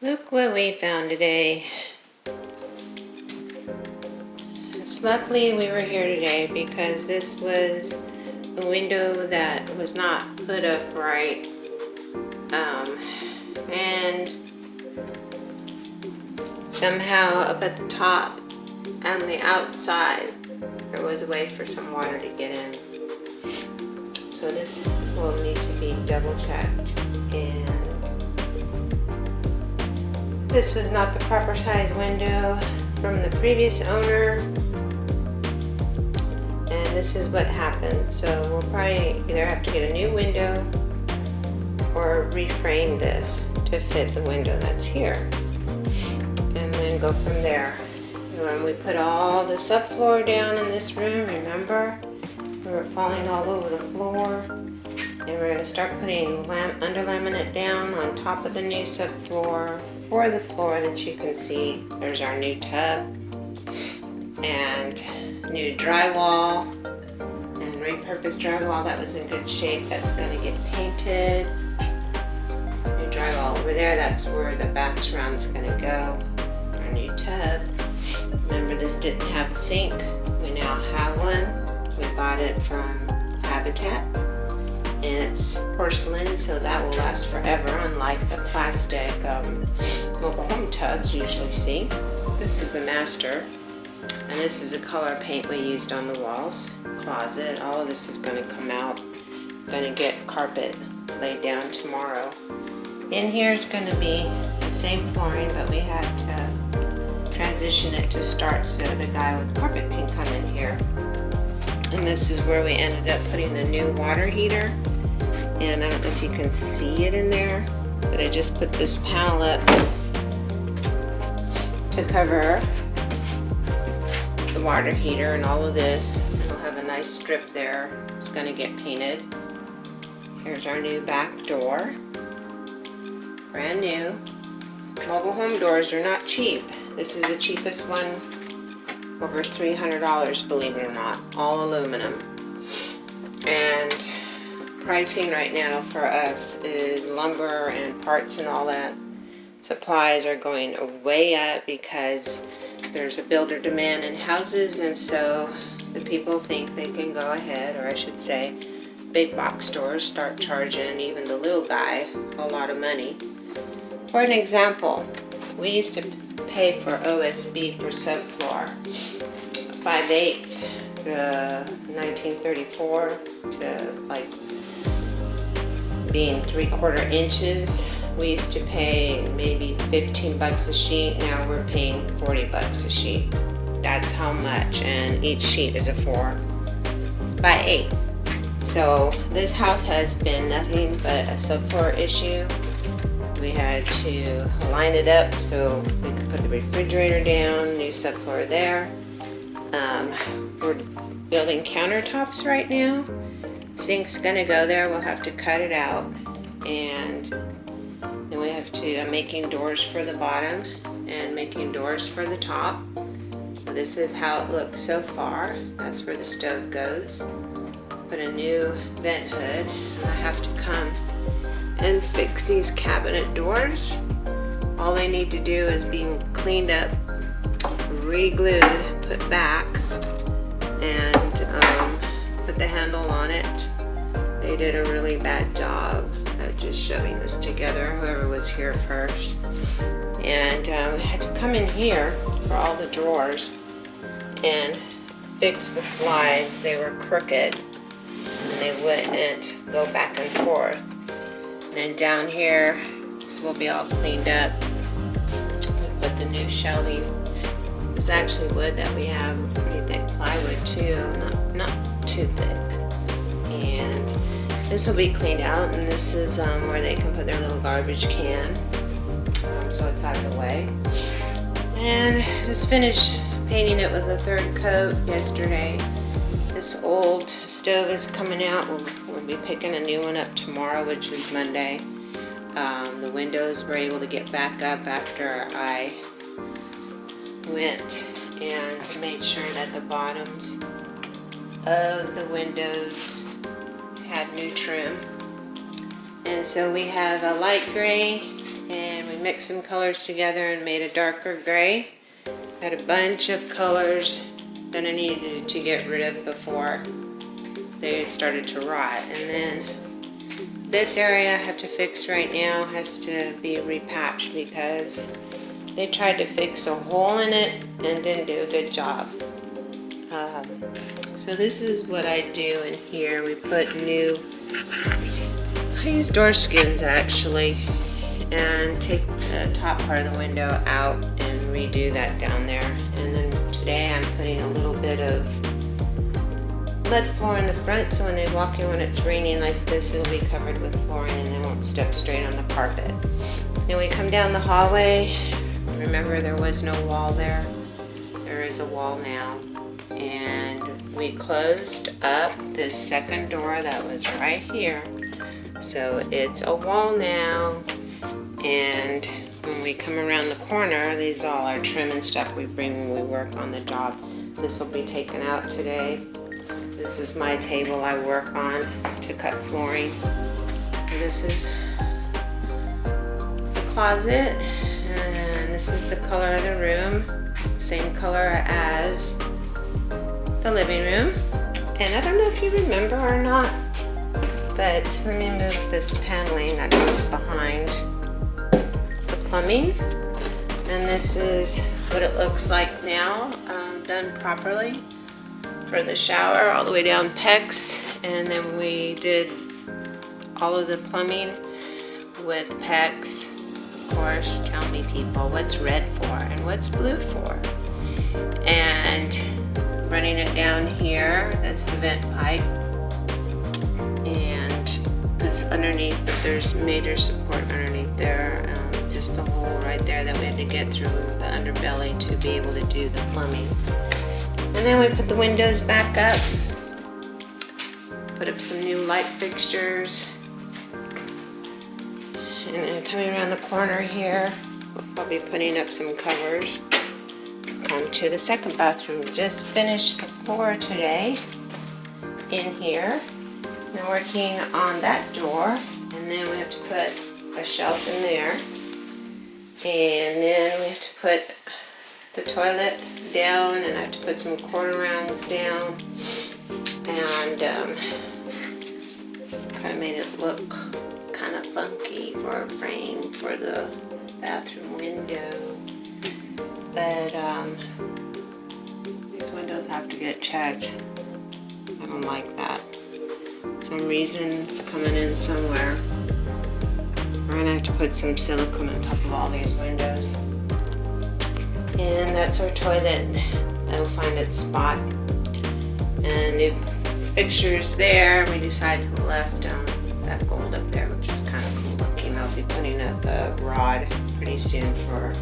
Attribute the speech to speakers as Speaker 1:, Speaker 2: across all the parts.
Speaker 1: Look what we found today. Luckily we were here today because this was a window that was not put up right. And somehow up at the top and the outside there was a way for some water to get in. So this will need to be double checked, and this was not the proper size window from the previous owner, and this is what happened. So we'll probably either have to get a new window or reframe this to fit the window that's here, and then go from there. When we put all the subfloor down in this room, remember, we were falling all over the floor, and we're going to start putting under laminate down on top of the new subfloor for the floor that you can see. There's our new tub and new drywall and repurposed drywall that was in good shape. That's going to get painted. New drywall over there, that's where the bath surround's going to go. Our new tub. Remember, this didn't have a sink. We now have one. We bought it from Habitat, and it's porcelain, so that will last forever, unlike the plastic mobile home tubs you usually see. This is the master, and this is the color paint we used on the walls. Closet, all of this is going to come out. Going to get carpet laid down tomorrow. In here is going to be the same flooring, but we had to transition it to start so the guy with carpet can come in here. And this is where we ended up putting the new water heater, and I don't know if you can see it in there, but I just put this panel up to cover the water heater and all of this. We'll have a nice strip there. It's going to get painted. Here's our new back door, brand new. Mobile home doors are not cheap. This is the cheapest one, over $300, believe it or not, all aluminum. And pricing right now for us is lumber and parts and all that. Supplies are going way up because there's a builder demand in houses, and so the people think they can go ahead, or I should say, big box stores start charging even the little guy a lot of money. For an example, we used to pay for OSB for subfloor, 5/8, 1934 to like being 3/4 inches. We used to pay maybe 15 bucks a sheet. Now we're paying 40 bucks a sheet. That's how much, and each sheet is a 4x8. So this house has been nothing but a subfloor issue. We had to line it up so we could put the refrigerator down, new subfloor there. We're building countertops right now. Sink's gonna go there. We'll have to cut it out, and then we have to, I'm making doors for the bottom and making doors for the top. So this is how it looks so far. That's where the stove goes. Put a new vent hood. I have to come and fix these cabinet doors. All they need to do is be cleaned up, re-glued, put back, and put the handle on it. They did a really bad job of just shoving this together, whoever was here first. And we had to come in here for all the drawers and fix the slides. They were crooked and they wouldn't go back and forth. And then down here, this will be all cleaned up. We put the new shelving. It's actually wood that we have, pretty thick plywood too, not too thick. And this will be cleaned out, and this is where they can put their little garbage can. So it's out of the way. And just finished painting it with a third coat yesterday. This old stove is coming out. We'll be picking a new one up tomorrow, which is Monday. The windows were able to get back up after I went and made sure that the bottoms of the windows had new trim. And so we have a light gray, and we mixed some colors together and made a darker gray. Had a bunch of colors that I needed to get rid of before they started to rot. And then this area I have to fix right now, has to be repatched because they tried to fix a hole in it and didn't do a good job. So this is what I do in here. We put new, I use door skins actually, and take the top part of the window out and redo that down there. And then today I'm putting a little bit of mud floor in the front, so when they walk in when it's raining like this, it'll be covered with flooring and they won't step straight on the carpet. Then we come down the hallway. Remember, there was no wall there. There is a wall now. And we closed up this second door that was right here. So it's a wall now. And when we come around the corner, these all are trim and stuff we bring when we work on the job. This will be taken out today. This is my table I work on to cut flooring. This is the closet, and this is the color of the room. Same color as the living room. And I don't know if you remember or not, but let me move this paneling that goes behind the plumbing. And this is what it looks like now, done properly. For the shower, all the way down PEX, and then we did all of the plumbing with PEX. Of course, tell me people, what's red for and what's blue for? And running it down here, that's the vent pipe, and that's underneath, but there's major support underneath there, just the hole right there that we had to get through the underbelly to be able to do the plumbing. And then we put the windows back up, put up some new light fixtures, and then coming around the corner here, I'll be putting up some covers. Come to the second bathroom. Just finished the floor today in here. And working on that door, and then we have to put a shelf in there, and then we have to put the toilet down, and I have to put some quarter rounds down, and kind of made it look kind of funky for a frame for the bathroom window. But these windows have to get checked. I don't like that. Some reason it's coming in somewhere. We're gonna have to put some silicone on top of all these windows. And that's our toilet. That'll find its spot. And new fixtures there. We decided to left that gold up there, which is kind of cool looking. I'll be putting up a rod pretty soon for,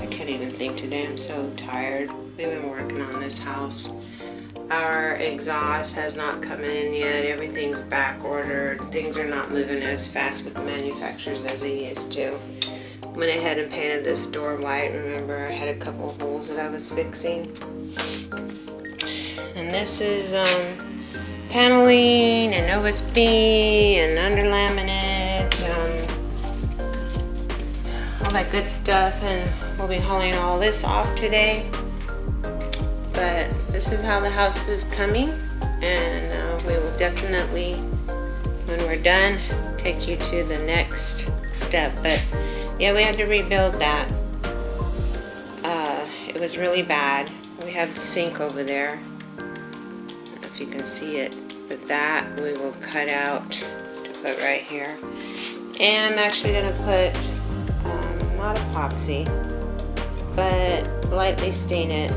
Speaker 1: I can't even think today, I'm so tired. We've been working on this house. Our exhaust has not come in yet. Everything's back ordered. Things are not moving as fast with the manufacturers as they used to. Went ahead and painted this door white. Remember, I had a couple of holes that I was fixing. And this is paneling and OSB and under laminate, all that good stuff. And we'll be hauling all this off today. But this is how the house is coming, and we will definitely, when we're done, take you to the next step. But yeah, we had to rebuild that. It was really bad. We have the sink over there. I don't know if you can see it, but that we will cut out to put right here. And I'm actually going to put not epoxy, but lightly stain it.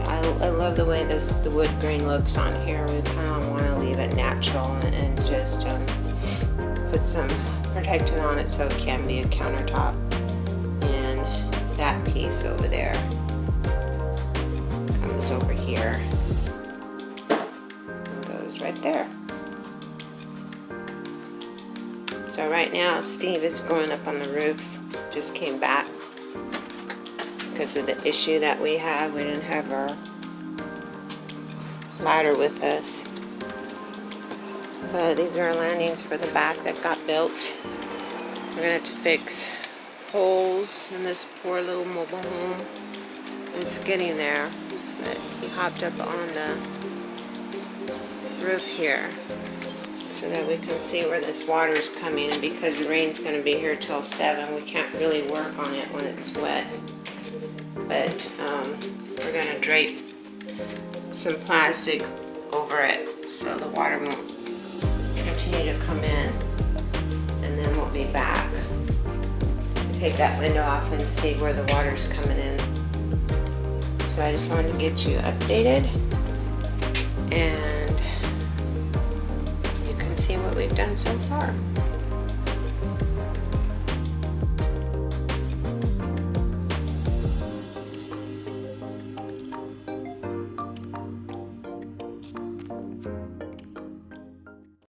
Speaker 1: I love the way the wood grain looks on here. We kind of want to leave it natural and just put some protectant on it so it can be a countertop. And that piece over there comes over here and goes right there. So right now Steve is going up on the roof. Just came back because of the issue that we have. We didn't have our ladder with us. But these are our landings for the back that got built. We're gonna have to fix holes in this poor little mobile home. It's getting there, but he hopped up on the roof here so that we can see where this water is coming, and because the rain's going to be here till 7, we can't really work on it when it's wet. But we're going to drape some plastic over it so the water won't continue to come in, and then we'll be back to take that window off and see where the water's coming in. So I just wanted to get you updated, and you can see what we've done so far.